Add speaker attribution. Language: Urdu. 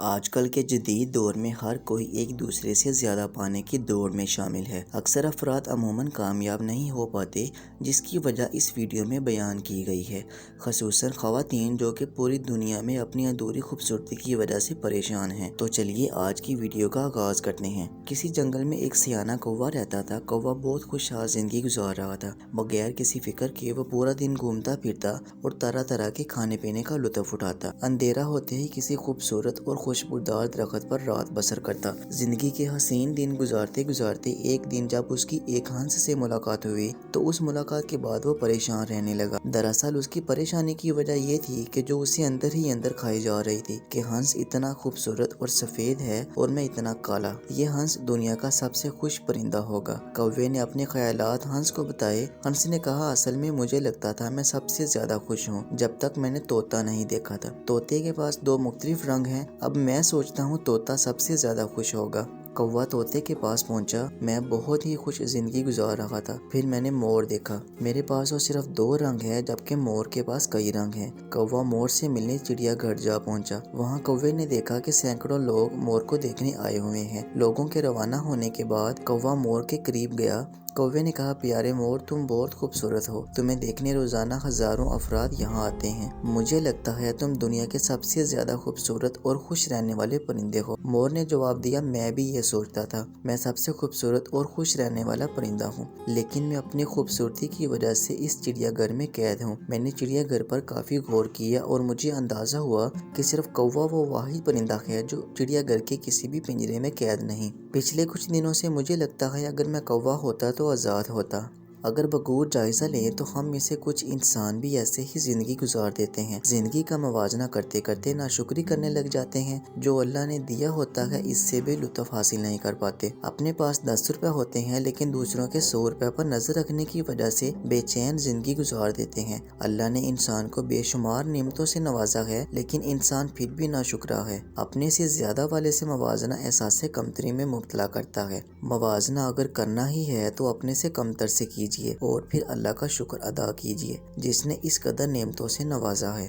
Speaker 1: آج کل کے جدید دور میں ہر کوئی ایک دوسرے سے زیادہ پانے کی دوڑ میں شامل ہے۔ اکثر افراد عموماً کامیاب نہیں ہو پاتے، جس کی وجہ اس ویڈیو میں بیان کی گئی ہے۔ خصوصاً خواتین جو کہ پوری دنیا میں اپنی ادھوری خوبصورتی کی وجہ سے پریشان ہیں۔ تو چلیے آج کی ویڈیو کا آغاز کرتے ہیں۔ کسی جنگل میں ایک سیانہ کوا رہتا تھا۔ کوا بہت خوشحال زندگی گزار رہا تھا۔ بغیر کسی فکر کے وہ پورا دن گھومتا پھرتا اور طرح طرح کے کھانے پینے کا لطف اٹھاتا۔ اندھیرا ہوتے ہی کسی خوبصورت اور خوشبودار درخت پر رات بسر کرتا۔ زندگی کے حسین دن گزارتے گزارتے ایک دن جب اس کی ایک ہنس سے ملاقات ہوئی تو اس ملاقات کے بعد وہ پریشان رہنے لگا۔ دراصل اس کی پریشانی کی وجہ یہ تھی کہ جو اسے اندر ہی اندر کھائی جا رہی تھی کہ ہنس اتنا خوبصورت اور سفید ہے اور میں اتنا کالا، یہ ہنس دنیا کا سب سے خوش پرندہ ہوگا۔ کوے نے اپنے خیالات ہنس کو بتائے۔ ہنس نے کہا، اصل میں مجھے لگتا تھا میں سب سے زیادہ خوش ہوں جب تک میں نے طوطا نہیں دیکھا تھا۔ طوطے کے پاس دو مختلف رنگ ہیں، اب میں سوچتا ہوں طوطا سب سے زیادہ خوش ہوگا۔ کوا طوطے کے پاس پہنچا۔ میں بہت ہی خوش زندگی گزار رہا تھا، پھر میں نے مور دیکھا۔ میرے پاس وہ صرف دو رنگ ہے جبکہ مور کے پاس کئی رنگ ہیں۔ کوا مور سے ملنے چڑیا گھر جا پہنچا۔ وہاں کوے نے دیکھا کہ سینکڑوں لوگ مور کو دیکھنے آئے ہوئے ہیں۔ لوگوں کے روانہ ہونے کے بعد کوا مور کے قریب گیا۔ کوے نے کہا، پیارے مور، تم بہت خوبصورت ہو۔ تمہیں دیکھنے روزانہ ہزاروں افراد یہاں آتے ہیں۔ مجھے لگتا ہے تم دنیا کے سب سے زیادہ خوبصورت اور خوش رہنے والے پرندے ہو۔ مور نے جواب دیا، میں بھی یہ سوچتا تھا۔ میں سب سے خوبصورت اور خوش رہنے والا پرندہ ہوں، لیکن میں اپنی خوبصورتی کی وجہ سے اس چڑیا گھر میں قید ہوں۔ میں نے چڑیا گھر پر کافی غور کیا اور مجھے اندازہ ہوا کہ صرف کوا وہ واحد پرندہ ہے جو چڑیا گھر کے کسی بھی پنجرے میں قید نہیں۔ پچھلے کچھ دنوں سے مجھے لگتا ہے اگر میں کوا ہوتا تو آزاد ہوتا۔ اگر بغور جائزہ لیں تو ہم میں سے کچھ انسان بھی ایسے ہی زندگی گزار دیتے ہیں۔ زندگی کا موازنہ کرتے کرتے ناشکری کرنے لگ جاتے ہیں۔ جو اللہ نے دیا ہوتا ہے اس سے بھی لطف حاصل نہیں کر پاتے۔ اپنے پاس 10 روپے ہوتے ہیں لیکن دوسروں کے 100 روپے پر نظر رکھنے کی وجہ سے بے چین زندگی گزار دیتے ہیں۔ اللہ نے انسان کو بے شمار نعمتوں سے نوازا ہے لیکن انسان پھر بھی ناشکرا ہے۔ اپنے سے زیادہ والے سے موازنہ احساس کمتری میں مبتلا کرتا ہے۔ موازنہ اگر کرنا ہی ہے تو اپنے سے کمتر سے کیجیے اور پھر اللہ کا شکر ادا کیجیے جس نے اس قدر نعمتوں سے نوازا ہے۔